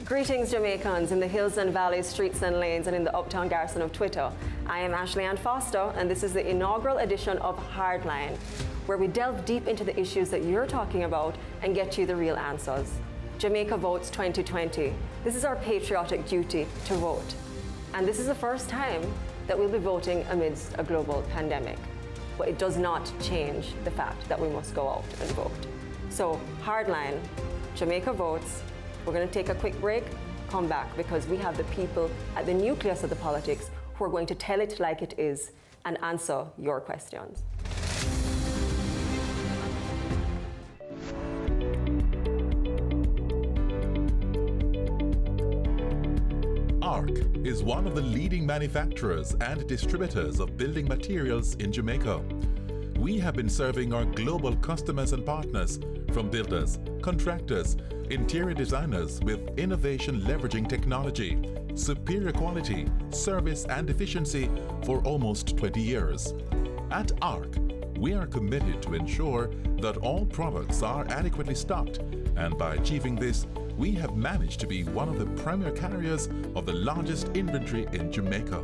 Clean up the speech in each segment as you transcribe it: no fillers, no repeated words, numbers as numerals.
Greetings, Jamaicans in the hills and valleys, streets and lanes, and in the uptown garrison of Twitter. I am Ashley Ann Foster, and this is the inaugural edition of Hardline, where we delve deep into the issues that you're talking about and get you the real answers. Jamaica Votes 2020. This is our patriotic duty to vote. And this is the first time that we'll be voting amidst a global pandemic. But it does not change the fact that we must go out and vote. So, Hardline, Jamaica Votes. We're going to take a quick break, come back, because we have the people at the nucleus of the politics who are going to tell it like it is and answer your questions. ARC is one of the leading manufacturers and distributors of building materials in Jamaica. We have been serving our global customers and partners, from builders, contractors, interior designers, with innovation leveraging technology, superior quality, service and efficiency for almost 20 years. At ARC, we are committed to ensure that all products are adequately stocked, and by achieving this, we have managed to be one of the premier carriers of the largest inventory in Jamaica.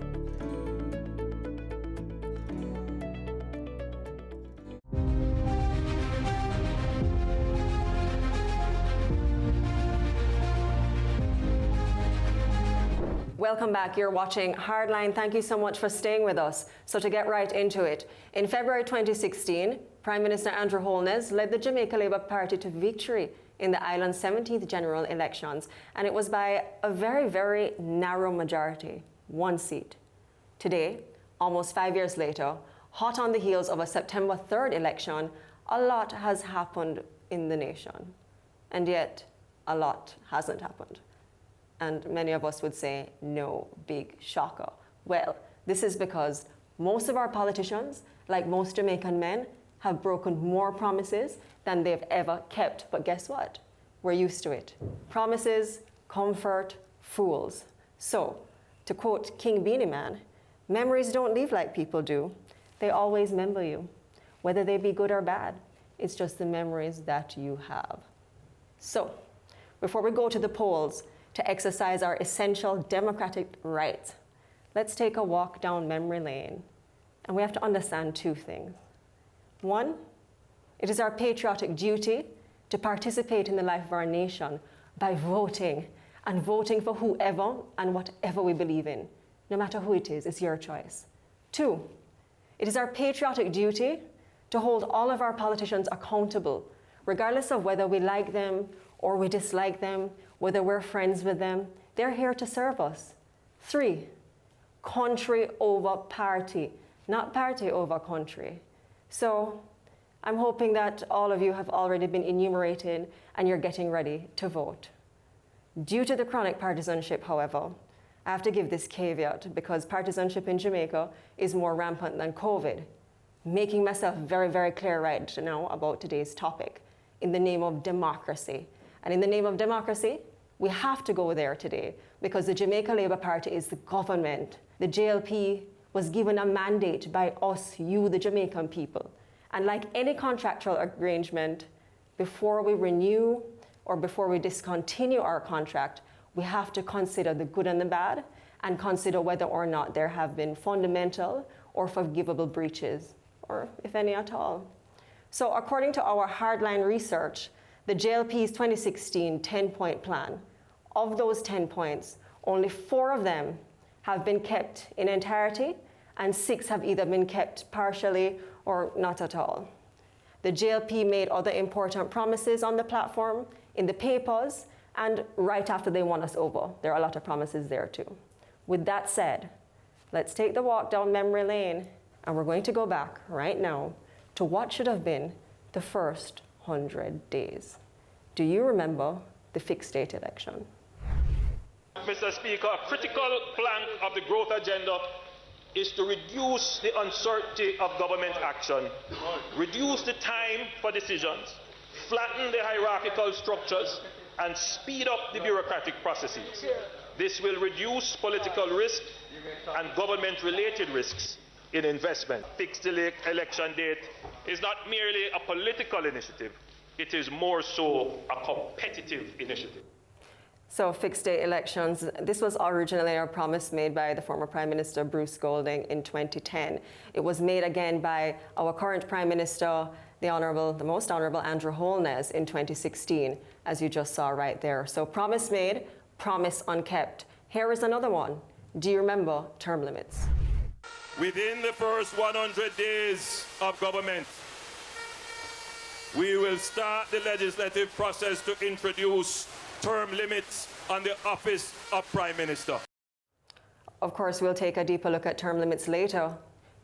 Welcome back. You're watching Hardline. Thank you so much for staying with us. So to get right into it, in February 2016, Prime Minister Andrew Holness led the Jamaica Labour Party to victory in the island's 17th general elections, and it was by a very, very narrow majority, 1 seat. Today, almost 5 years later, hot on the heels of a September 3rd election, a lot has happened in the nation, and yet a lot hasn't happened. And many of us would say, no big shocker. Well, this is because most of our politicians, like most Jamaican men, have broken more promises than they've ever kept. But guess what? We're used to it. Promises, comfort, fools. So, to quote King Beanie Man, memories don't leave like people do. They always remember you. Whether they be good or bad, it's just the memories that you have. So, before we go to the polls, to exercise our essential democratic rights, let's take a walk down memory lane. And we have to understand two things. One, it is our patriotic duty to participate in the life of our nation by voting, and voting for whoever and whatever we believe in. No matter who it is, it's your choice. Two, it is our patriotic duty to hold all of our politicians accountable, regardless of whether we like them or we dislike them, whether we're friends with them. They're here to serve us. 3, country over party, not party over country. So I'm hoping that all of you have already been enumerated and you're getting ready to vote. Due to the chronic partisanship, however, I have to give this caveat because partisanship in Jamaica is more rampant than COVID. Making myself very, very clear right now about today's topic, in the name of democracy. And in the name of democracy, we have to go there today because the Jamaica Labour Party is the government. The JLP was given a mandate by us, you, the Jamaican people. And like any contractual arrangement, before we renew or before we discontinue our contract, we have to consider the good and the bad and consider whether or not there have been fundamental or forgivable breaches, or if any at all. So according to our Hardline research, the JLP's 2016 10-point plan, of those 10 points, only 4 of them have been kept in entirety, and 6 have either been kept partially or not at all. The JLP made other important promises on the platform, in the papers, and right after they won us over. There are a lot of promises there too. With that said, let's take the walk down memory lane, and we're going to go back right now to what should have been the first 100 days. Do you remember the fixed date election? Mr. Speaker, a critical plank of the growth agenda is to reduce the uncertainty of government action, reduce the time for decisions, flatten the hierarchical structures, and speed up the bureaucratic processes. This will reduce political risk and government-related risks in investment. Fixed election date is not merely a political initiative, it is more so a competitive initiative. So fixed date elections, this was originally a promise made by the former Prime Minister Bruce Golding in 2010. It was made again by our current Prime Minister, the most honourable Andrew Holness in 2016, as you just saw right there. So promise made, promise unkept. Here is another one. Do you remember term limits? Within the first 100 days of government, we will start the legislative process to introduce term limits on the office of Prime Minister. Of course, we'll take a deeper look at term limits later.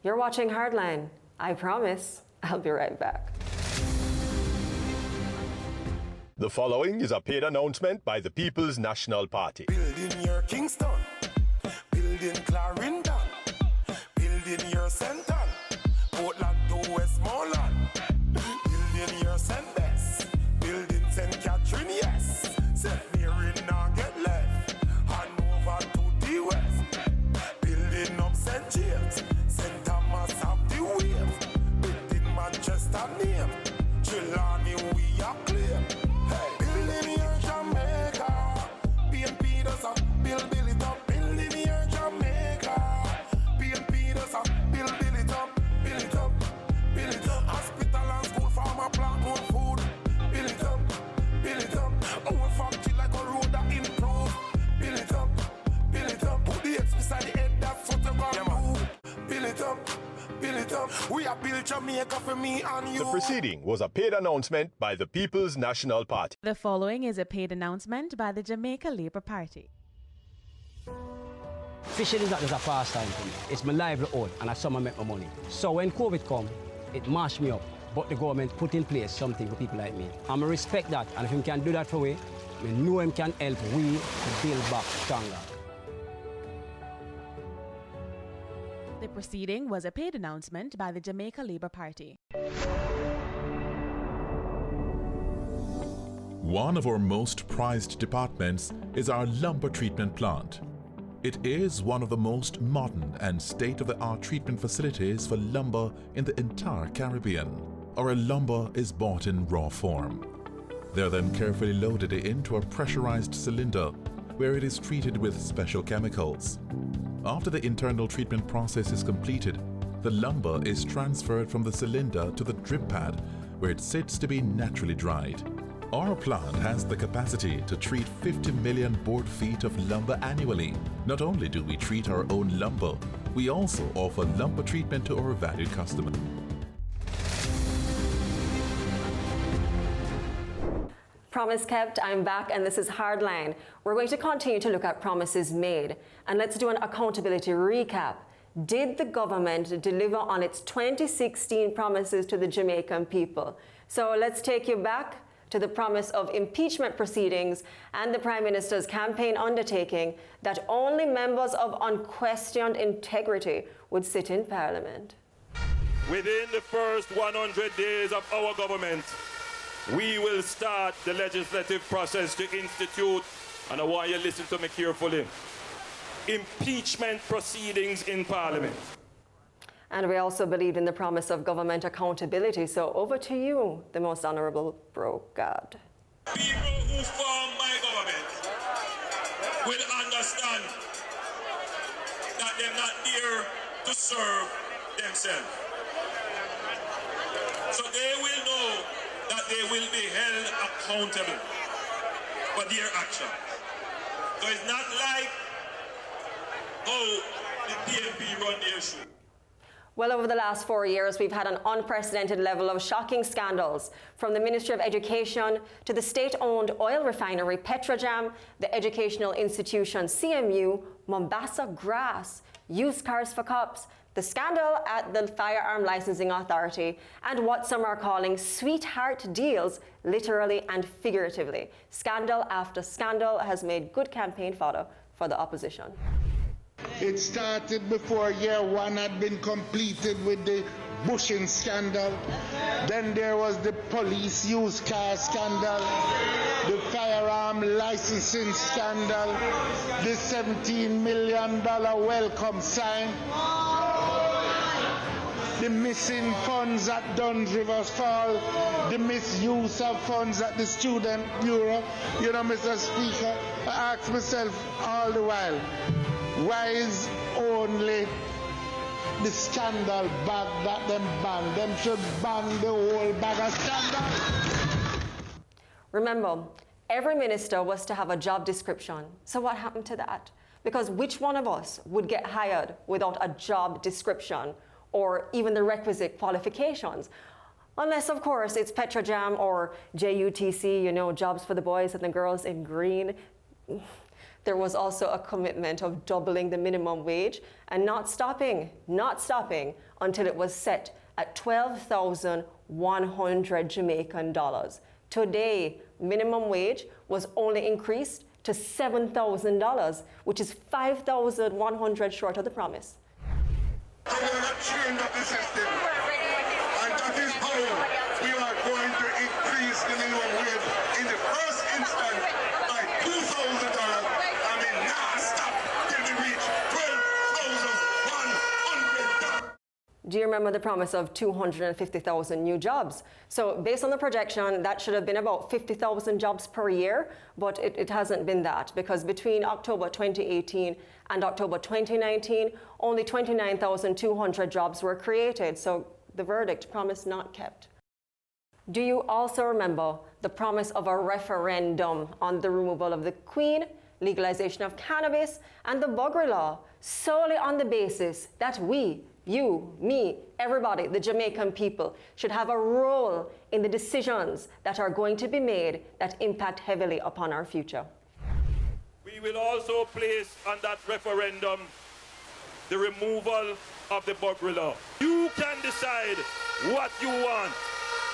You're watching Hardline. I promise. I'll be right back. The following is a paid announcement by the People's National Party. Building your Kingston, building Clarendon, building your Central, Portland to Westmoreland, building your St. Bess, building St. Catherine, yes. St. Mary now get left, and over to the west, building up St. James, St. Thomas have the wave, building Manchester name, Trelawney we are clear. Hey, building your Jamaica, BNP does a build it up, building your Jamaica, BNP does a build it up, build it up, build it up, hospital and school, farmer plant more food, build it up, build it up, our factory like a road that improve, build it up, build it up, put the X beside the head, that's what you're gonna do, build it up. Build it up. We are built Jamaica for me and you. The proceeding was a paid announcement by the People's National Party. The following is a paid announcement by the Jamaica Labour Party. Fishing is not just a pastime for me. It's my livelihood and that's how I make my money. So when COVID come, it mashed me up. But the government put in place something for people like me. And I respect that. And if him can do that for we, I know him can help we to build back stronger. The proceeding was a paid announcement by the Jamaica Labour Party. One of our most prized departments is our lumber treatment plant. It is one of the most modern and state-of-the-art treatment facilities for lumber in the entire Caribbean. Our lumber is bought in raw form. They're then carefully loaded into a pressurized cylinder where it is treated with special chemicals. After the internal treatment process is completed, the lumber is transferred from the cylinder to the drip pad where it sits to be naturally dried. Our plant has the capacity to treat 50 million board feet of lumber annually. Not only do we treat our own lumber, we also offer lumber treatment to our valued customers. Promise kept, I'm back, and this is Hardline. We're going to continue to look at promises made, and let's do an accountability recap. Did the government deliver on its 2016 promises to the Jamaican people? So let's take you back to the promise of impeachment proceedings and the Prime Minister's campaign undertaking that only members of unquestioned integrity would sit in Parliament. Within the first 100 days of our government, we will start the legislative process to institute, and I want you to listen to me carefully, impeachment proceedings in Parliament. And we also believe in the promise of government accountability. So over to you, the most honourable Brogard. People who form my government will understand that they're not there to serve themselves. So they will know that they will be held accountable for their action. So it's not like how the PNP run their show. Well, over the last 4 years, we've had an unprecedented level of shocking scandals, from the Ministry of Education to the state-owned oil refinery Petrojam, the educational institution CMU, Mombasa Grass, used cars for cops, the scandal at the Firearm Licensing Authority, and what some are calling sweetheart deals, literally and figuratively. Scandal after scandal has made good campaign fodder for the opposition. It started before year one had been completed with the bushing scandal. Then there was the police used car scandal, the firearm licensing scandal, the $17 million welcome sign. the missing funds at Duns Rivers Fall, the misuse of funds at the Student Bureau. You know, Mr. Speaker, I ask myself all the while, why is only the scandal bag that them bang? Them should bang the whole bag of scandal. Remember, every minister was to have a job description. So what happened to that? Because which one of us would get hired without a job description or even the requisite qualifications? Unless, of course, it's Petrojam or JUTC, you know, jobs for the boys and the girls in green. There was also a commitment of doubling the minimum wage and not stopping until it was set at 12,100 Jamaican dollars. Today, minimum wage was only increased to $7,000, which is 5,100 short of the promise. We are not change up the system, and that is how we are going to increase the minimum wage in the first instance by $2,000. I mean, now stop till we reach $12,100. Do you remember the promise of 250,000 new jobs? So based on the projection, that should have been about 50,000 jobs per year, but it hasn't been that, because between October 2018 and October 2019, only 29,200 jobs were created. So the verdict, promise not kept. Do you also remember the promise of a referendum on the removal of the Queen, legalization of cannabis, and the Buggery Law, solely on the basis that we, you, me, everybody, the Jamaican people, should have a role in the decisions that are going to be made that impact heavily upon our future? We will also place on that referendum the removal of the Buggery Law. You can decide what you want.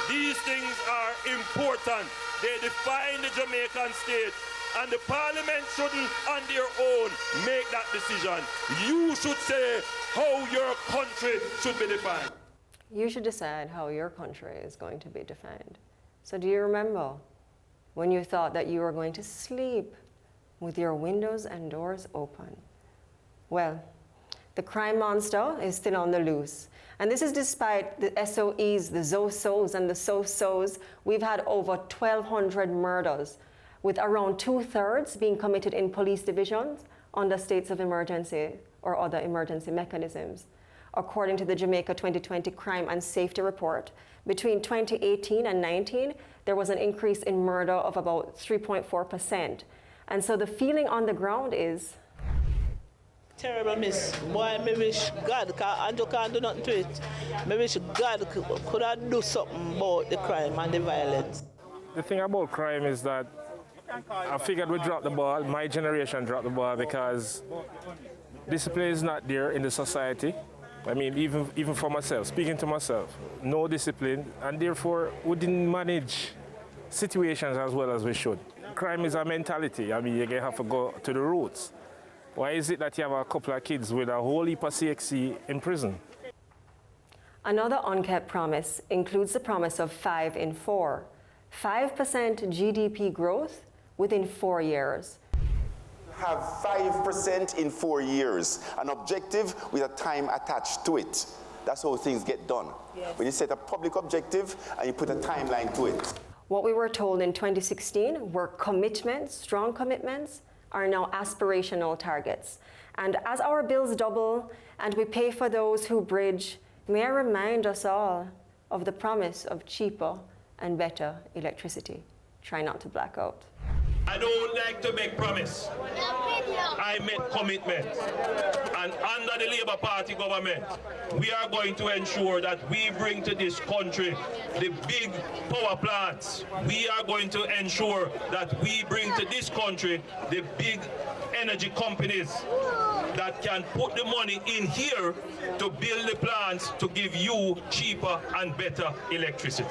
These things are important. They define the Jamaican state, and the Parliament shouldn't, on their own, make that decision. You should say how your country should be defined. You should decide how your country is going to be defined. So do you remember when you thought that you were going to sleep with your windows and doors open? Well, the crime monster is still on the loose. And this is despite the SOEs, the ZOSOs, and the SOSOs. We've had over 1,200 murders, with around 2/3 being committed in police divisions under states of emergency or other emergency mechanisms. According to the Jamaica 2020 Crime and Safety Report, between 2018 and 19, there was an increase in murder of about 3.4%. And so the feeling on the ground is terrible, miss. Boy, me wish God, because Andrew can't do nothing to it. Me wish God could have do something about the crime and the violence. The thing about crime is that I figured we dropped the ball, my generation dropped the ball, because discipline is not there in the society. I mean, even for myself, speaking to myself, no discipline, and therefore we didn't manage situations as well as we should. Crime is a mentality. I mean, you have to go to the roots. Why is it that you have a couple of kids with a whole heap of CXC in prison? another unkept promise includes the promise of 5 in 4, 5% GDP growth within 4 years. Have 5% in 4 years, an objective with a time attached to it. That's how things get done. Yes. When you set a public objective and you put a timeline to it. What we were told in 2016 were commitments, strong commitments, are now aspirational targets. And as our bills double and we pay for those who bridge, may I remind us all of the promise of cheaper and better electricity. Try not to black out. I don't like to make promise. I make commitment. And under the Labour Party government, we are going to ensure that we bring to this country the big power plants. We are going to ensure that we bring to this country the big energy companies that can put the money in here to build the plants to give you cheaper and better electricity.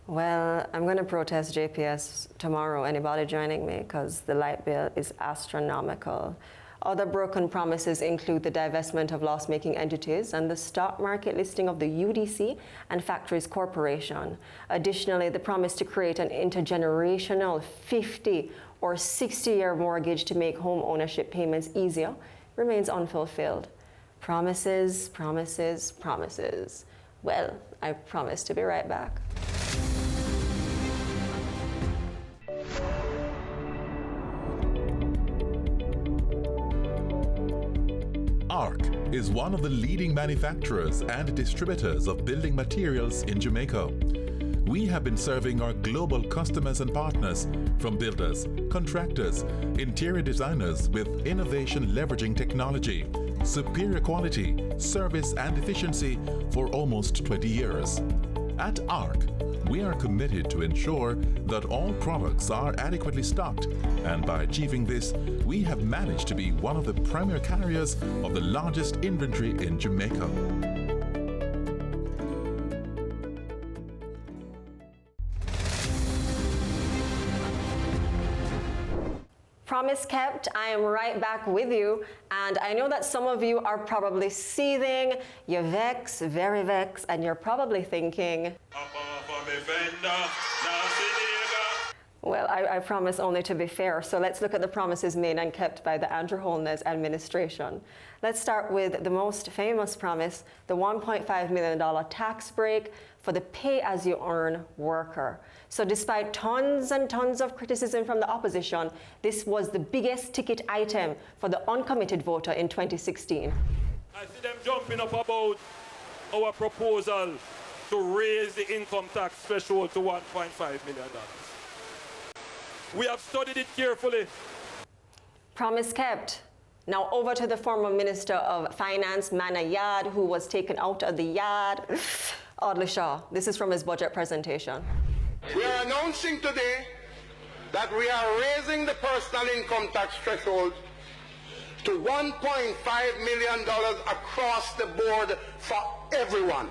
Well, I'm going to protest JPS tomorrow, anybody joining me, because the light bill is astronomical. Other broken promises include the divestment of loss-making entities and the stock market listing of the UDC and Factories Corporation. Additionally, the promise to create an intergenerational 50 or 60-year mortgage to make home ownership payments easier remains unfulfilled. Promises, promises, promises. Well, I promise to be right back. ARC is one of the leading manufacturers and distributors of building materials in Jamaica. We have been serving our global customers and partners, from builders, contractors, interior designers, with innovation leveraging technology, superior quality, service and efficiency for almost 20 years. At ARC, we are committed to ensure that all products are adequately stocked, and by achieving this, we have managed to be one of the primary carriers of the largest inventory in Jamaica. Promise kept. I am right back with you, and I know that some of you are probably seething, you're vexed, very vexed, and you're probably thinking, well, I promise only to be fair, so let's look at the promises made and kept by the Andrew Holness administration. Let's start with the most famous promise, the $1.5 million tax break for the pay-as-you-earn worker. So despite tons and tons of criticism from the opposition, this was the biggest ticket item for the uncommitted voter in 2016. I see them jumping up about our proposal to raise the income tax threshold to $1.5 million. We have studied it carefully. Promise kept. Now over to the former Minister of Finance, Mana Yard, who was taken out of the yard, Audley Shaw. This is from his budget presentation. We are announcing today that we are raising the personal income tax threshold to $1.5 million across the board for everyone.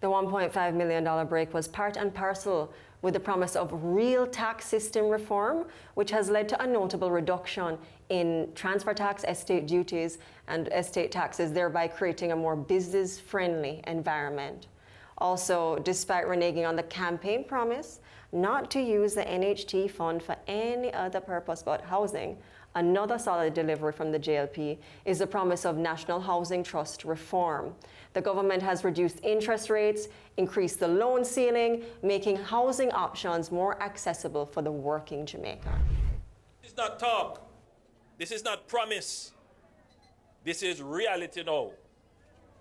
The $1.5 million break was part and parcel with the promise of real tax system reform, which has led to a notable reduction in transfer tax, estate duties, and estate taxes, thereby creating a more business-friendly environment. Also, despite reneging on the campaign promise not to use the NHT fund for any other purpose but housing, another solid delivery from the JLP is the promise of National Housing Trust reform. The government has reduced interest rates, increased the loan ceiling, making housing options more accessible for the working Jamaican. This is not talk. This is not promise. This is reality now.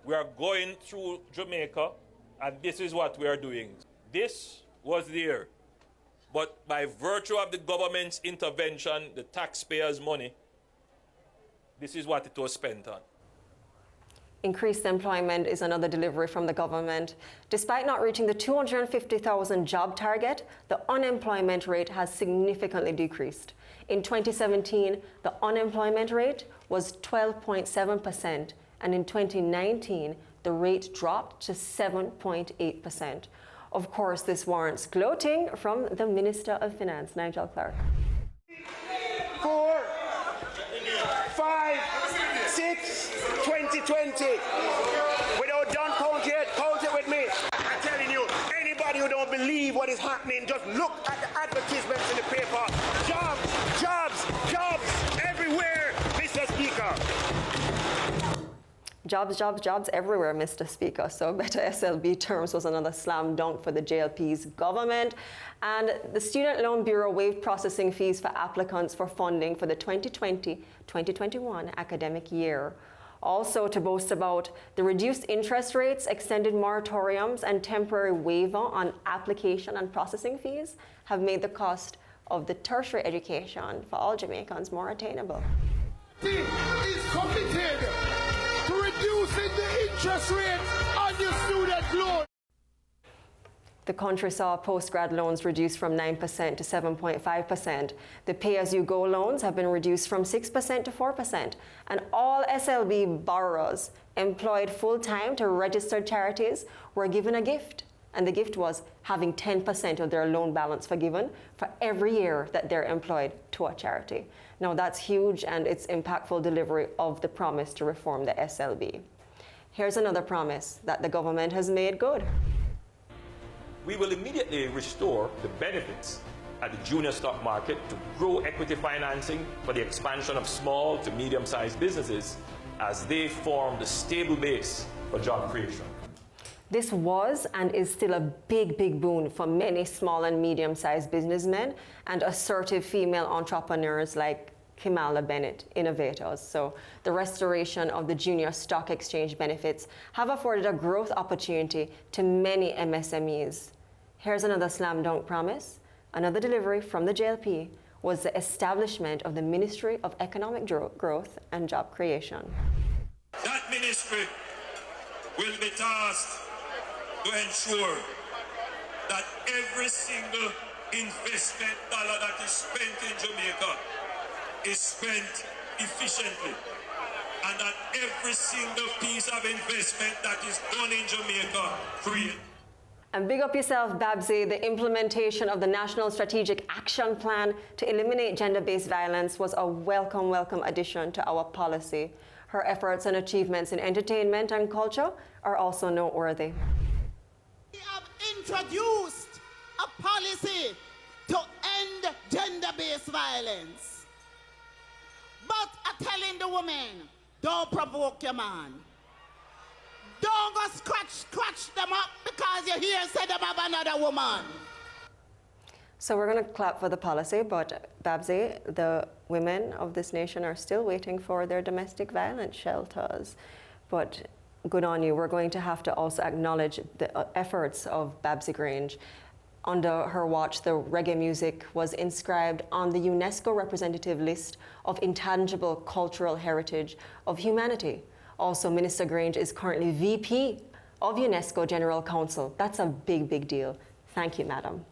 We are going through Jamaica, and this is what we are doing. This was there. But by virtue of the government's intervention, the taxpayers' money, this is what it was spent on. Increased employment is another delivery from the government. Despite not reaching the 250,000 job target, the unemployment rate has significantly decreased. In 2017, the unemployment rate was 12.7%, and in 2019, the rate dropped to 7.8%. Of course, this warrants gloating from the Minister of Finance, Nigel Clark. 4, 5, 6, 2020. We don't done count yet. Count it with me. I'm telling you, anybody who don't believe what is happening, just look at the advertisements in the paper. Jobs, jobs, jobs everywhere, Mr. Speaker. Jobs, jobs, jobs everywhere, Mr. Speaker. So better SLB terms was another slam dunk for the JLP's government. And the Student Loan Bureau waived processing fees for applicants for funding for the 2020-2021 academic year. Also to boast about, the reduced interest rates, extended moratoriums, and temporary waiver on application and processing fees have made the cost of the tertiary education for all Jamaicans more attainable. Is committed to reducing the interest rate on your student loan. The country saw post-grad loans reduced from 9% to 7.5%. The pay-as-you-go loans have been reduced from 6% to 4%. And all SLB borrowers employed full-time to registered charities were given a gift. And the gift was having 10% of their loan balance forgiven for every year that they're employed to a charity. Now that's huge, and it's impactful delivery of the promise to reform the SLB. Here's another promise that the government has made good. We will immediately restore the benefits at the junior stock market to grow equity financing for the expansion of small to medium-sized businesses as they form the stable base for job creation. This was and is still a big, big boon for many small and medium-sized businessmen and assertive female entrepreneurs like Kimala Bennett, innovators. So the restoration of the junior stock exchange benefits have afforded a growth opportunity to many MSMEs. Here's another slam dunk promise. Another delivery from the JLP was the establishment of the Ministry of Economic Growth and Job Creation. That ministry will be tasked to ensure that every single investment dollar that is spent in Jamaica is spent efficiently, and that every single piece of investment that is done in Jamaica creates. And big up yourself, Babsy. The implementation of the National Strategic Action Plan to eliminate gender-based violence was a welcome addition to our policy. Her efforts and achievements in entertainment and culture are also noteworthy. We have introduced a policy to end gender-based violence. But I'm telling the women, don't provoke your man. Don't go scratch them up because you hear say them have another woman. So we're going to clap for the policy, but Babsy, the women of this nation are still waiting for their domestic violence shelters. But good on you. We're going to have to also acknowledge the efforts of Babsy Grange. Under her watch, the reggae music was inscribed on the UNESCO representative list of intangible cultural heritage of humanity. Also, Minister Grange is currently VP of UNESCO General Council. That's a big, big deal. Thank you, madam.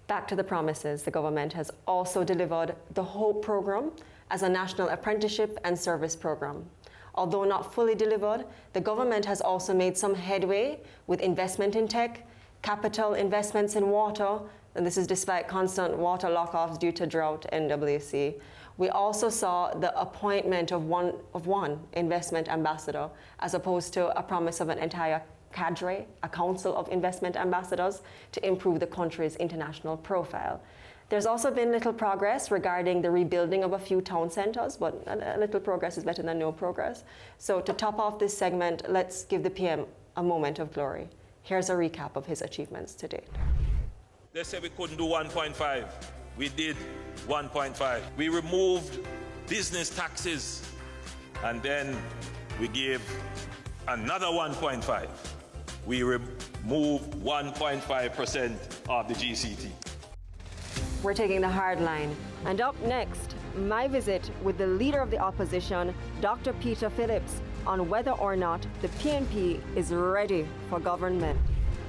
Back to the promises. The government has also delivered the HOPE program as a national apprenticeship and service program. Although not fully delivered, the government has also made some headway with investment in tech, capital investments in water, and this is despite constant water lockoffs due to drought NWC. We also saw the appointment of one investment ambassador, as opposed to a promise of an entire cadre, a council of investment ambassadors, to improve the country's international profile. There's also been little progress regarding the rebuilding of a few town centres, but a little progress is better than no progress. So to top off this segment, let's give the PM a moment of glory. Here's a recap of his achievements to date. They said we couldn't do 1.5. We did 1.5. We removed business taxes, and then we gave another 1.5. We removed 1.5% of the GCT. We're taking the hard line. And up next, my visit with the leader of the opposition, Dr. Peter Phillips, on whether or not the PNP is ready for government.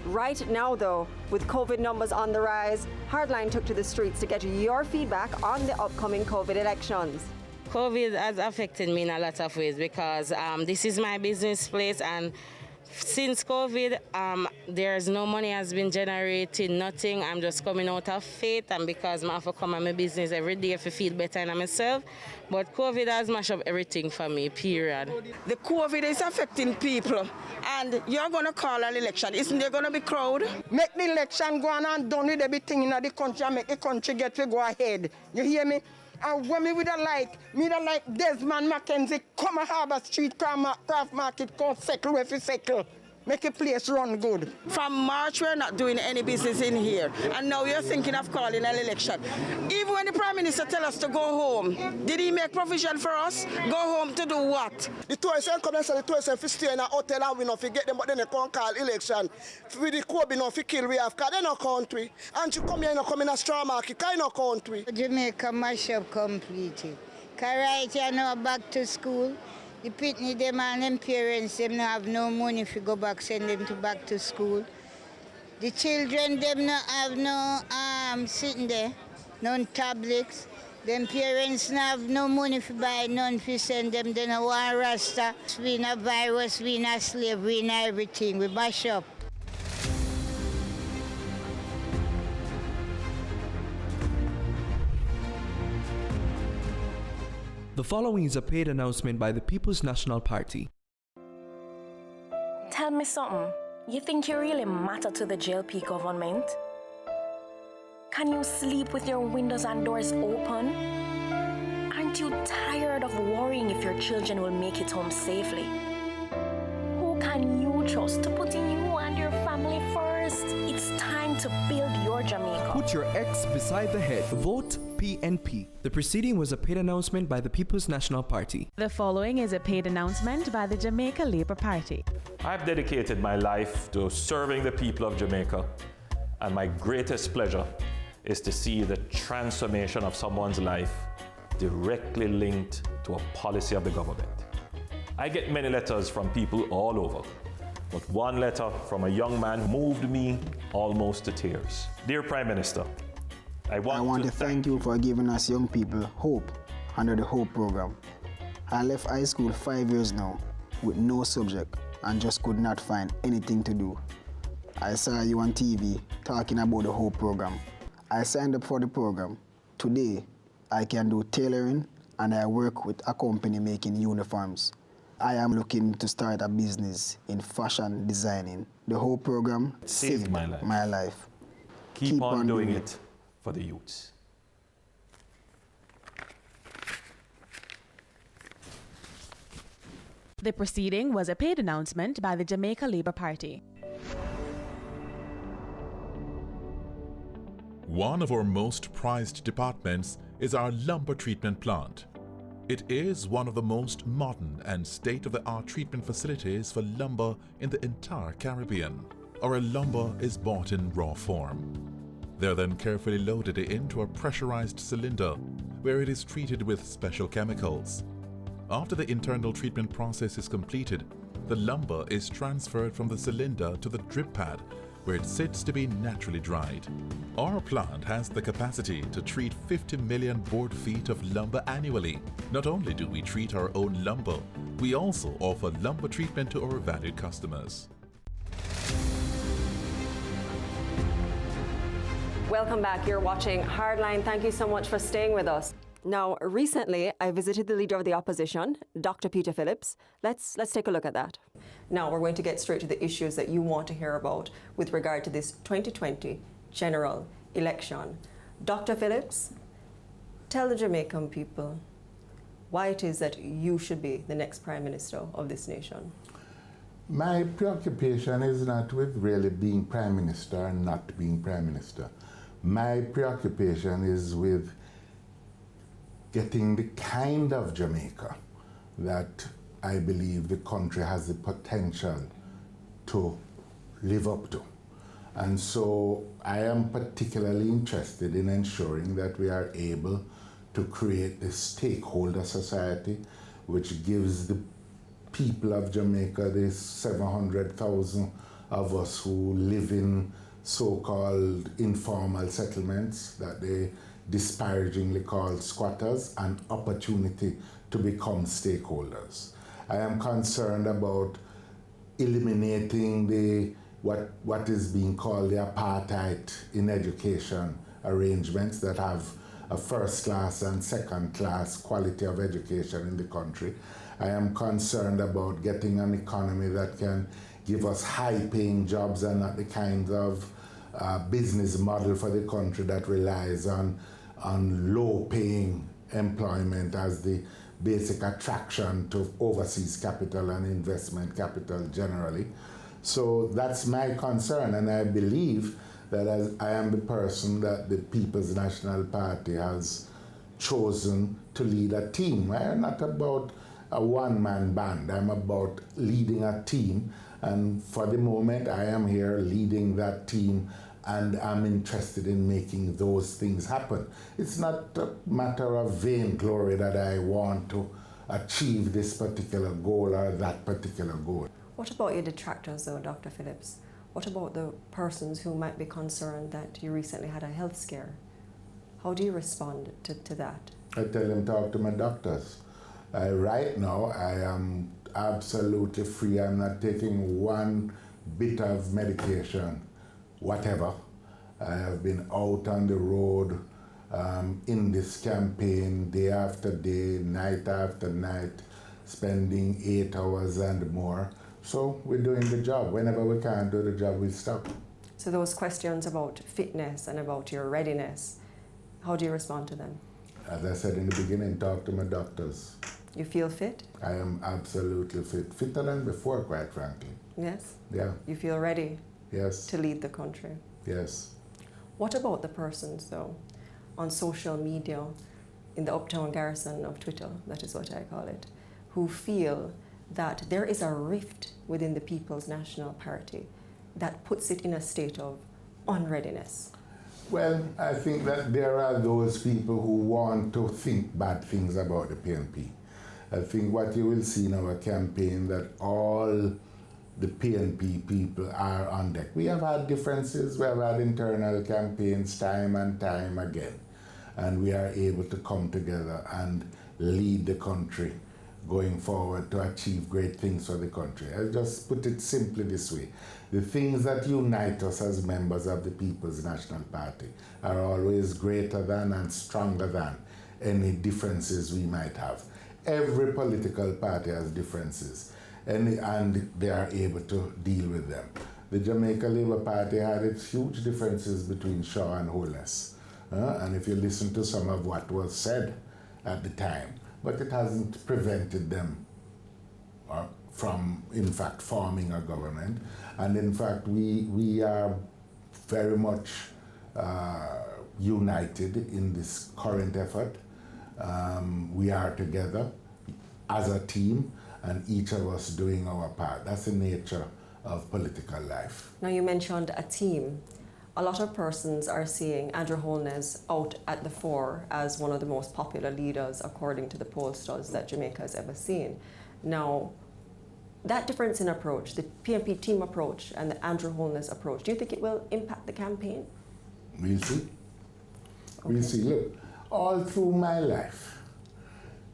Right now, though, with COVID numbers on the rise, Hardline took to the streets to get your feedback on the upcoming COVID elections. COVID has affected me in a lot of ways because this is my business place, and since COVID, there's no money has been generated, nothing. I'm just coming out of faith, and because I have to come on my business every day to feel better in myself. But COVID has mashed up everything for me, period. The COVID is affecting people, and you're going to call an election. Isn't there going to be crowd? Make the election go on and done with everything in the country and make the country get to go ahead. You hear me? And when me like Desmond Mackenzie come a Harbour Street craft market, come settle where you settle. Make a place run good. From March, we're not doing any business in here. And now you're thinking of calling an election. Even when the Prime Minister tell us to go home, did he make provision for us? Go home to do what? The tourists come and say the tourists if stay in a hotel and we not forget them, but then they can't call election. With the COVID, not kill we have, because they're not country. And you come here and come in a straw market, because they're not country. Jamaica mash up completely. Because right here now back to school, the pitney them and them parents them not have no money if you go back, send them back to school. The children them not have no sitting there, no tablets. Them parents not have no money if you buy none for send them. They no want rasta. We not virus, we not slave, we not everything. We mash up. The following is a paid announcement by the People's National Party. Tell me something. You think you really matter to the JLP government? Can you sleep with your windows and doors open? Aren't you tired of worrying if your children will make it home safely? Who can you trust to put in you and your family first? It's time to build your Jamaica. Put your ex beside the head. Vote PNP. The proceeding was a paid announcement by the People's National Party. The following is a paid announcement by the Jamaica Labour Party. I've dedicated my life to serving the people of Jamaica, and my greatest pleasure is to see the transformation of someone's life directly linked to a policy of the government. I get many letters from people all over, but one letter from a young man moved me almost to tears. Dear Prime Minister, I want to thank you for giving us young people hope under the HOPE program. I left high school 5 years now with no subject and just could not find anything to do. I saw you on TV talking about the HOPE program. I signed up for the program. Today, I can do tailoring and I work with a company making uniforms. I am looking to start a business in fashion designing. The HOPE program saved my life. Keep on doing it for the youths. The proceeding was a paid announcement by the Jamaica Labour Party. One of our most prized departments is our lumber treatment plant. It is one of the most modern and state-of-the-art treatment facilities for lumber in the entire Caribbean. Our lumber is bought in raw form. They're then carefully loaded into a pressurized cylinder where it is treated with special chemicals. After the internal treatment process is completed, the lumber is transferred from the cylinder to the drip pad where it sits to be naturally dried. Our plant has the capacity to treat 50 million board feet of lumber annually. Not only do we treat our own lumber, we also offer lumber treatment to our valued customers. Welcome back. You're watching Hardline. Thank you so much for staying with us. Now, recently, I visited the Leader of the Opposition, Dr. Peter Phillips. Let's take a look at that. Now, we're going to get straight to the issues that you want to hear about with regard to this 2020 general election. Dr. Phillips, tell the Jamaican people why it is that you should be the next Prime Minister of this nation. My preoccupation is not with really being Prime Minister and not being Prime Minister. My preoccupation is with getting the kind of Jamaica that I believe the country has the potential to live up to. And so I am particularly interested in ensuring that we are able to create this stakeholder society which gives the people of Jamaica, the 700,000 of us who live in so-called informal settlements that they disparagingly called squatters, an opportunity to become stakeholders. I am concerned about eliminating what is being called the apartheid in education arrangements that have a first-class and second-class quality of education in the country. I am concerned about getting an economy that can give us high-paying jobs and not the kind of business model for the country that relies on low-paying employment as the basic attraction to overseas capital and investment capital generally. So that's my concern, and I believe that as I am the person that the People's National Party has chosen to lead a team. I am not about a one-man band. I'm about leading a team, and for the moment I am here leading that team, and I'm interested in making those things happen. It's not a matter of vainglory that I want to achieve this particular goal or that particular goal. What about your detractors though, Dr. Phillips? What about the persons who might be concerned that you recently had a health scare? How do you respond to that? I tell them, talk to my doctors. Right now, I am absolutely free. I'm not taking one bit of medication, whatever. I have been out on the road in this campaign day after day, night after night, spending 8 hours and more. So we're doing the job. Whenever we can't do the job, we stop. So those questions about fitness and about your readiness, how do you respond to them? As I said in the beginning, talk to my doctors. You feel fit? I am absolutely fit. Fitter than before, quite frankly. Yes? Yeah. You feel ready? Yes. To lead the country? Yes. What about the persons, though, on social media, in the uptown garrison of Twitter, that is what I call it, who feel that there is a rift within the People's National Party that puts it in a state of unreadiness? Well, I think that there are those people who want to think bad things about the PNP. I think what you will see in our campaign that all the PNP people are on deck. We have had differences, we have had internal campaigns time and time again, and we are able to come together and lead the country going forward to achieve great things for the country. I'll just put it simply this way. The things that unite us as members of the People's National Party are always greater than and stronger than any differences we might have. Every political party has differences, and they are able to deal with them. The Jamaica Labour Party had its huge differences between Shaw and Holness. And if you listen to some of what was said at the time, but it hasn't prevented them from, in fact, forming a government. And in fact, we are very much united in this current effort. We are together as a team, and each of us doing our part. That's the nature of political life. Now, you mentioned a team. A lot of persons are seeing Andrew Holness out at the fore as one of the most popular leaders, according to the pollsters that Jamaica has ever seen. Now, that difference in approach, the PNP team approach and the Andrew Holness approach, do you think it will impact the campaign? We'll see. Okay. We'll see. Look, all through my life,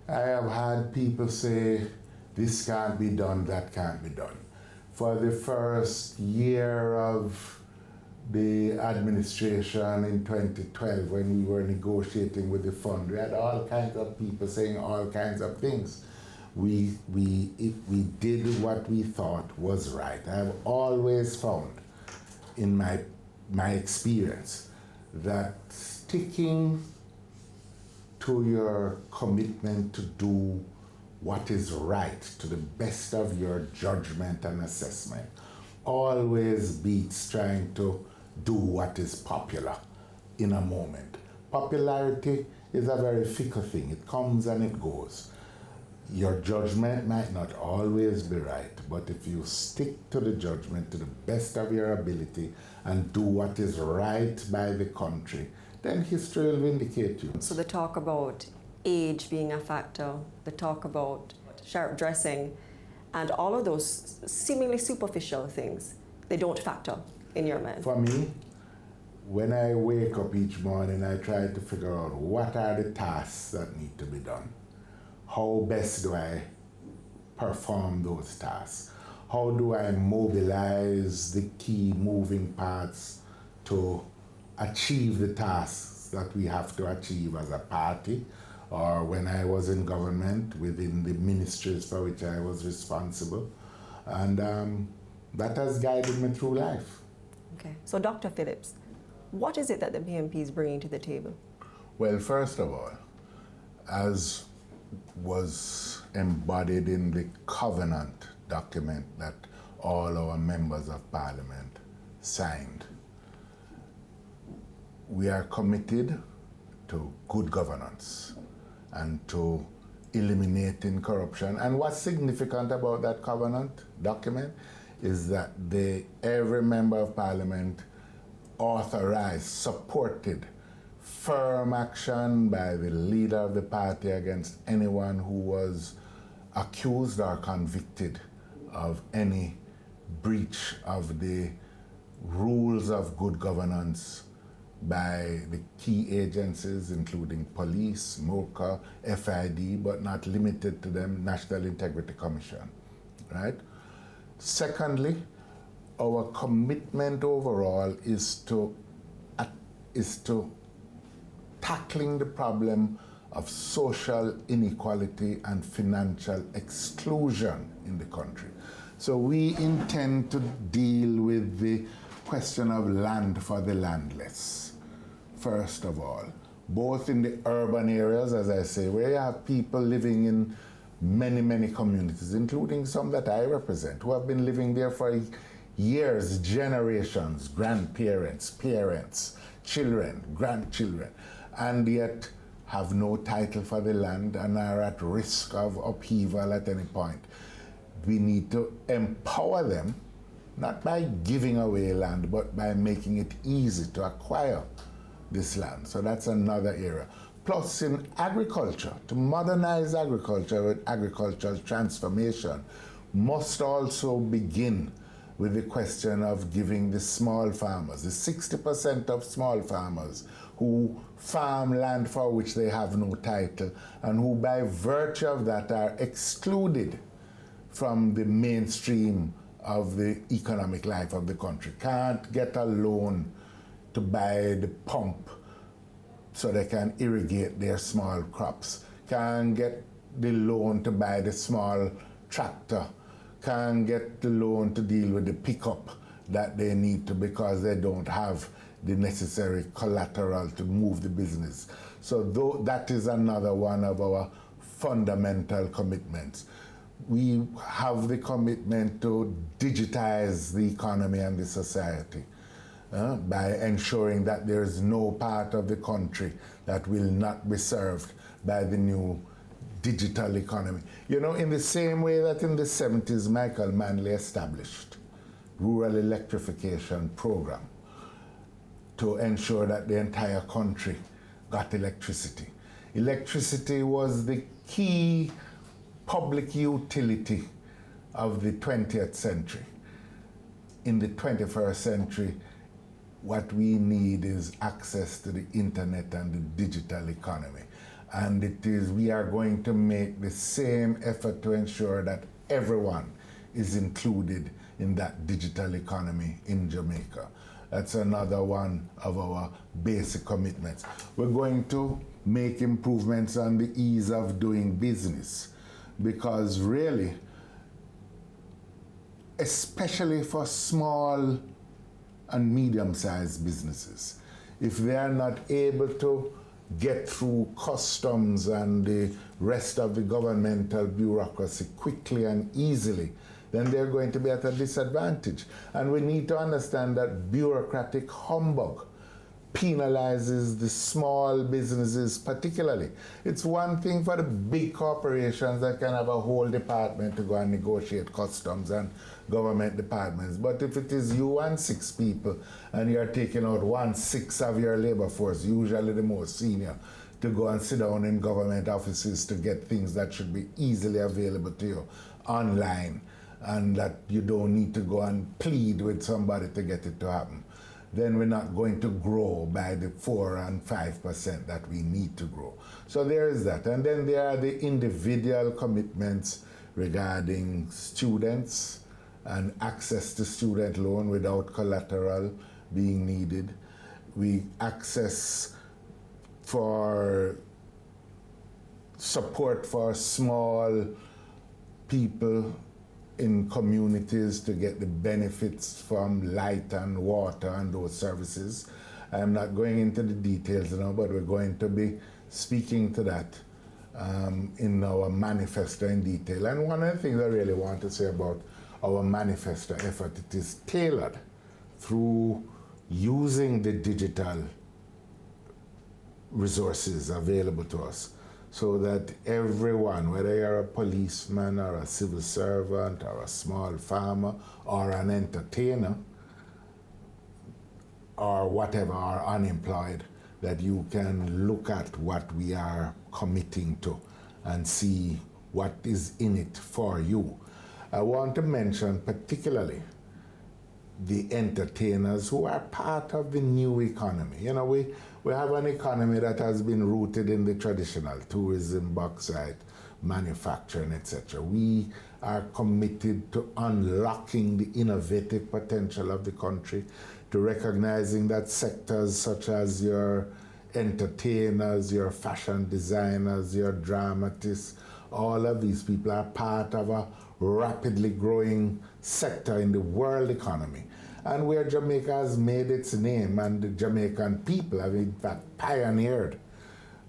I have had people say, this can't be done, that can't be done. For the first year of the administration in 2012, when we were negotiating with the fund, we had all kinds of people saying all kinds of things. We did what we thought was right. I have always found in my experience that sticking to your commitment to do what is right to the best of your judgment and assessment always beats trying to do what is popular in a moment. Popularity is a very fickle thing. It comes and it goes. Your judgment might not always be right, but if you stick to the judgment to the best of your ability and do what is right by the country, then history will vindicate you. So the talk about age being a factor, the talk about sharp dressing, and all of those seemingly superficial things, they don't factor in your mind. For me, when I wake up each morning, I try to figure out what are the tasks that need to be done. How best do I perform those tasks? How do I mobilize the key moving parts to achieve the tasks that we have to achieve as a party? Or when I was in government, within the ministries for which I was responsible. And that has guided me through life. Okay, so Dr. Phillips, what is it that the PNP is bringing to the table? Well, first of all, as was embodied in the covenant document that all our members of parliament signed, we are committed to good governance and to eliminating corruption. And what's significant about that covenant document is that every member of parliament authorized, supported firm action by the leader of the party against anyone who was accused or convicted of any breach of the rules of good governance by the key agencies, including police, MOCA, FID, but not limited to them, National Integrity Commission, right? Secondly, our commitment overall is to tackling the problem of social inequality and financial exclusion in the country. So we intend to deal with the question of land for the landless, first of all, both in the urban areas, as I say, where you have people living in many, many communities, including some that I represent, who have been living there for years, generations, grandparents, parents, children, grandchildren, and yet have no title for the land and are at risk of upheaval at any point. We need to empower them, not by giving away land, but by making it easy to acquire this land. So that's another area. Plus in agriculture, to modernize agriculture with agricultural transformation must also begin with the question of giving the small farmers, the 60% of small farmers who farm land for which they have no title and who by virtue of that are excluded from the mainstream of the economic life of the country, can't get a loan to buy the pump so they can irrigate their small crops, can't get the loan to buy the small tractor, can't get the loan to deal with the pickup that they need to because they don't have the necessary collateral to move the business. So that is another one of our fundamental commitments. We have the commitment to digitize the economy and the society by ensuring that there is no part of the country that will not be served by the new digital economy. You know, in the same way that in the 70s, Michael Manley established rural electrification program to ensure that the entire country got electricity. Electricity was the key public utility of the 20th century. In the 21st century, what we need is access to the internet and the digital economy. And we are going to make the same effort to ensure that everyone is included in that digital economy in Jamaica. That's another one of our basic commitments. We're going to make improvements on the ease of doing business, because really, especially for small and medium-sized businesses, if they are not able to get through customs and the rest of the governmental bureaucracy quickly and easily, then they're going to be at a disadvantage. And we need to understand that bureaucratic humbug penalizes the small businesses particularly. It's one thing for the big corporations that can have a whole department to go and negotiate customs and government departments. But if it is you and 6 people and you're taking out 1/6 of your labor force, usually the most senior, to go and sit down in government offices to get things that should be easily available to you online, and that you don't need to go and plead with somebody to get it to happen, then we're not going to grow by the 4 and 5% that we need to grow. So there is that. And then there are the individual commitments regarding students and access to student loan without collateral being needed. We access for support for small people in communities to get the benefits from light and water and those services. I'm not going into the details now, but we're going to be speaking to that in our manifesto in detail. And one of the things I really want to say about our manifesto effort, it is tailored through using the digital resources available to us, so that everyone, whether you're a policeman or a civil servant or a small farmer or an entertainer or whatever, or unemployed, that you can look at what we are committing to and see what is in it for you. I want to mention particularly the entertainers who are part of the new economy. You know, we have an economy that has been rooted in the traditional tourism, bauxite, manufacturing, etc. We are committed to unlocking the innovative potential of the country, to recognizing that sectors such as your entertainers, your fashion designers, your dramatists, all of these people are part of a rapidly growing sector in the world economy. and where Jamaica has made its name, and the Jamaican people have in fact pioneered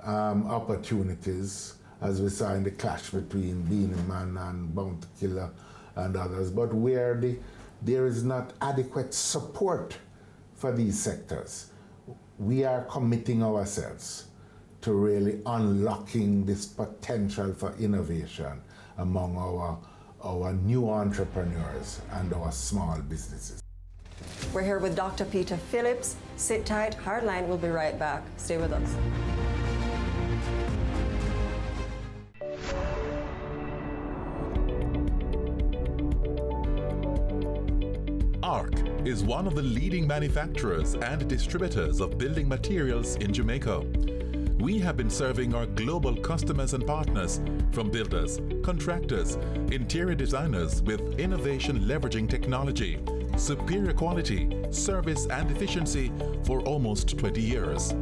opportunities, as we saw in the clash between Beanie Man and Bounty Killer and others, but where there is not adequate support for these sectors. We are committing ourselves to really unlocking this potential for innovation among our new entrepreneurs and our small businesses. We're here with Dr. Peter Phillips. Sit tight, Hardline will be right back. Stay with us. ARC is one of the leading manufacturers and distributors of building materials in Jamaica. We have been serving our global customers and partners, from builders, contractors, interior designers, with innovation leveraging technology, superior quality, service and efficiency for almost 20 years.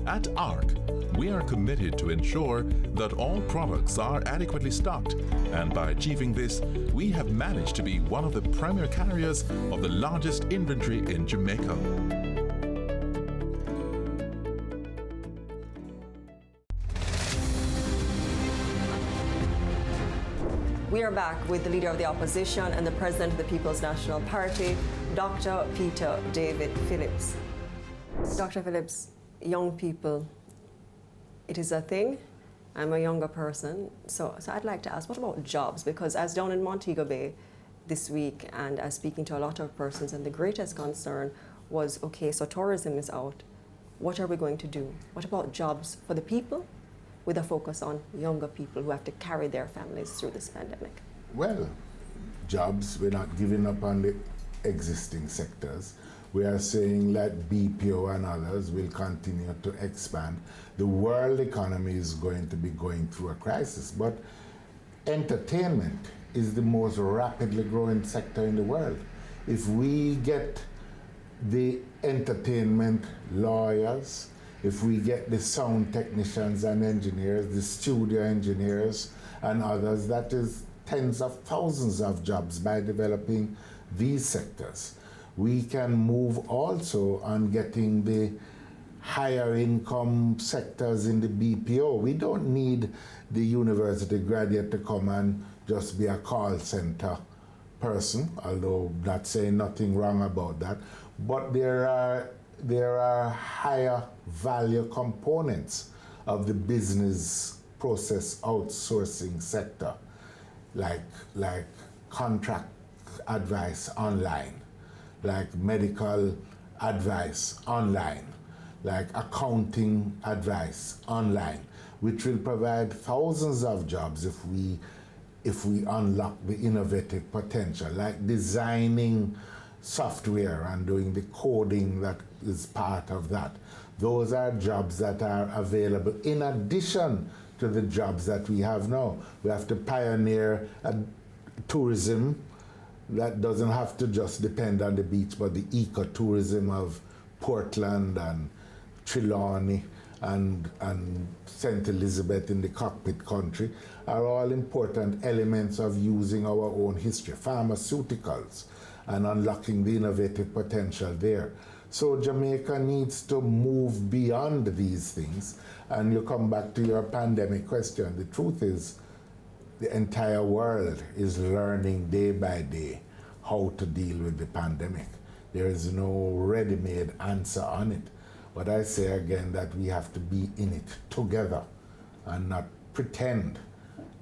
At ARC, we are committed to ensure that all products are adequately stocked, and by achieving this, we have managed to be one of the premier carriers of the largest inventory in Jamaica. We are back with the Leader of the Opposition and the President of the People's National Party, Dr. Peter David Phillips. Dr. Phillips, young people, it is a thing. I'm a younger person, so I'd like to ask, what about jobs? Because as down in Montego Bay this week, and as speaking to a lot of persons, and the greatest concern was, okay, so tourism is out. What are we going to do? What about jobs for the people, with a focus on younger people who have to carry their families through this pandemic? Well, jobs, we're not giving up on the existing sectors. We are saying that BPO and others will continue to expand. The world economy is going to be going through a crisis, but entertainment is the most rapidly growing sector in the world. If we get the entertainment lawyers, if we get the sound technicians and engineers, the studio engineers and others, that is tens of thousands of jobs by developing these sectors. We can move also on getting the higher income sectors in the BPO. We don't need the university graduate to come and just be a call center person, although not saying nothing wrong about that. But there are higher value components of the business process outsourcing sector, like contract advice online, like medical advice online, like accounting advice online, which will provide thousands of jobs if we unlock the innovative potential, like designing software and doing the coding that is part of that. Those are jobs that are available in addition to the jobs that we have now. We have to pioneer tourism that doesn't have to just depend on the beach, but the ecotourism of Portland and Trelawney and St. Elizabeth in the cockpit country are all important elements of using our own history. Pharmaceuticals and unlocking the innovative potential there. So Jamaica needs to move beyond these things. And you come back to your pandemic question. The truth is, the entire world is learning day by day how to deal with the pandemic. There is no ready-made answer on it. But I say again that we have to be in it together and not pretend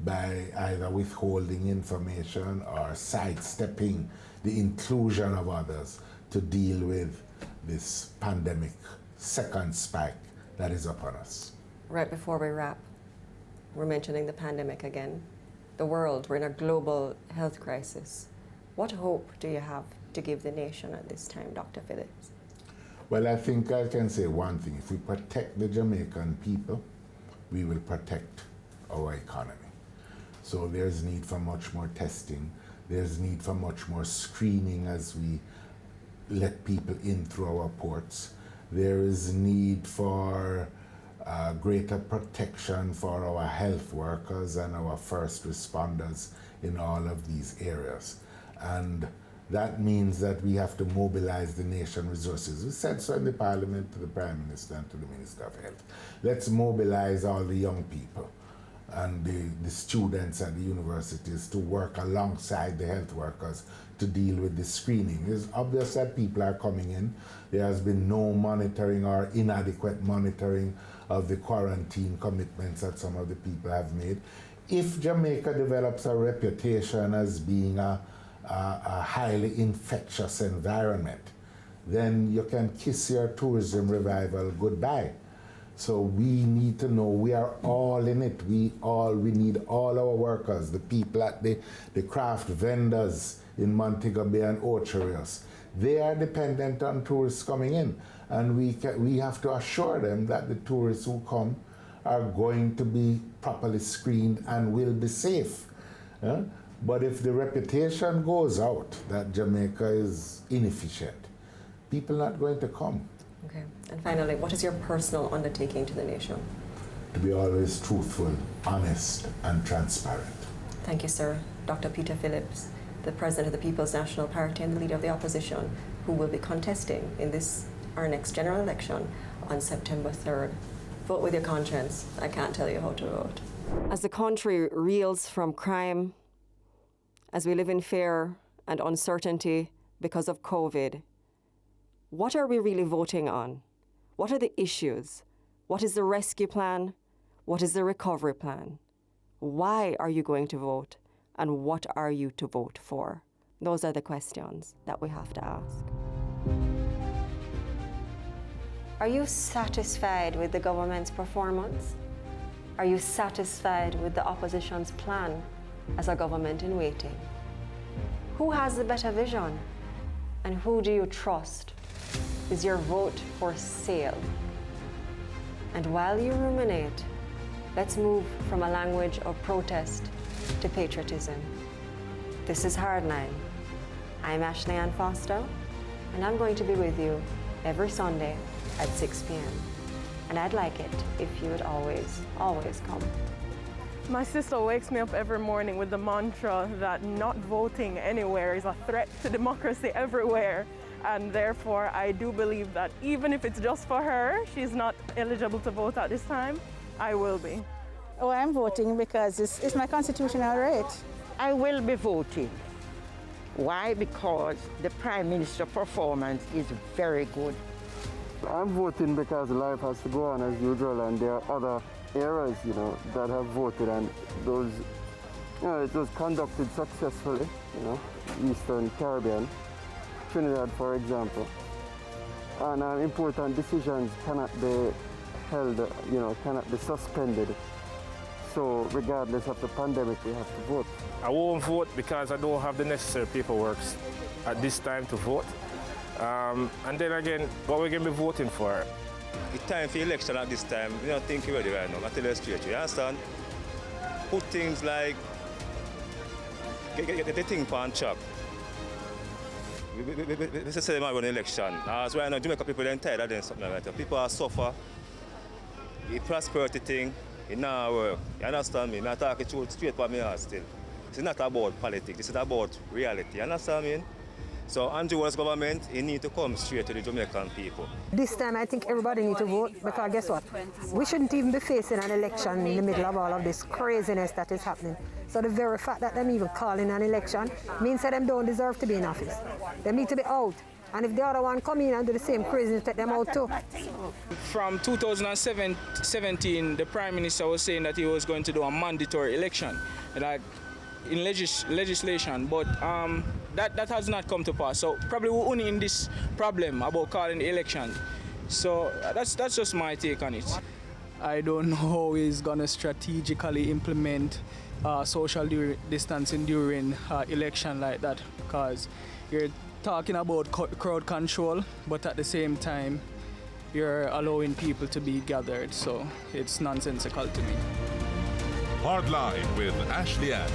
by either withholding information or sidestepping the inclusion of others to deal with this pandemic second spike that is upon us. Right before we wrap, we're mentioning the pandemic again. The world, we're in a global health crisis. What hope do you have to give the nation at this time, Dr. Phillips? Well, I think I can say one thing. If we protect the Jamaican people, we will protect our economy. So there's need for much more testing. There's need for much more screening as we let people in through our ports. There is need for greater protection for our health workers and our first responders in all of these areas. And that means that we have to mobilize the nation resources. We said so in the Parliament to the Prime Minister and to the Minister of Health. Let's mobilize all the young people and the students at the universities to work alongside the health workers to deal with the screening. It's obvious that people are coming in. There has been no monitoring or inadequate monitoring of the quarantine commitments that some of the people have made. If Jamaica develops a reputation as being a highly infectious environment, then you can kiss your tourism revival goodbye. So we need to know we are all in it. We need all our workers, the people at the craft vendors in Montego Bay and Ocherios. They are dependent on tourists coming in, and we have to assure them that the tourists who come are going to be properly screened and will be safe. But if the reputation goes out that Jamaica is inefficient, people are not going to come. Okay. And finally, what is your personal undertaking to the nation? To be always truthful, honest, and transparent. Thank you, sir. Dr. Peter Phillips, the President of the People's National Party and the Leader of the Opposition, who will be contesting in our next general election on September 3rd. Vote with your conscience. I can't tell you how to vote. As the country reels from crime, as we live in fear and uncertainty because of COVID, what are we really voting on? What are the issues? What is the rescue plan? What is the recovery plan? Why are you going to vote? And what are you to vote for? Those are the questions that we have to ask. Are you satisfied with the government's performance? Are you satisfied with the opposition's plan as a government in waiting? Who has the better vision? And who do you trust? Is your vote for sale? And while you ruminate, let's move from a language of protest to patriotism. This is Hardline. I'm Ashley Ann Foster, and I'm going to be with you every Sunday at 6 p.m. And I'd like it if you would always, always come. My sister wakes me up every morning with the mantra that not voting anywhere is a threat to democracy everywhere. And therefore, I do believe that even if it's just for her, she's not eligible to vote at this time, I will be. Oh, I'm voting because it's my constitutional right. I will be voting. Why? Because the Prime Minister's performance is very good. I'm voting because life has to go on as usual, and there are other areas, that have voted, and those, it was conducted successfully, Eastern Caribbean, Trinidad, for example. And important decisions cannot be held, cannot be suspended. So regardless of the pandemic, we have to vote. I won't vote because I don't have the necessary paperwork at this time to vote. And then again, what we're going to be voting for? The time for election at this time, we don't think you're ready right now. I tell you straight, you understand? Put things like, get the thing on track. We say they might run an election. As right now, Jamaica people are tired of doing something like that. People are suffer. The prosperity thing, it not work. You understand me? I'm talking straight for me still. It's not about politics, it's about reality. You understand me? So Andrew Wallis government, he need to come straight to the Jamaican people. This time I think everybody needs to vote because guess what? We shouldn't even be facing an election in the middle of all of this craziness that is happening. So the very fact that them even calling an election means that them don't deserve to be in office. They need to be out. And if the other one come in and do the same craziness, take them out too. From 2017, the Prime Minister was saying that he was going to do a mandatory election, like in legislation, but that has not come to pass. So probably we're only in this problem about calling the election. So that's just my take on it. I don't know how he's going to strategically implement social distancing during election like that, because you're talking about crowd control, but at the same time, you're allowing people to be gathered, so it's nonsensical to me. Hardline with Ashley Ann.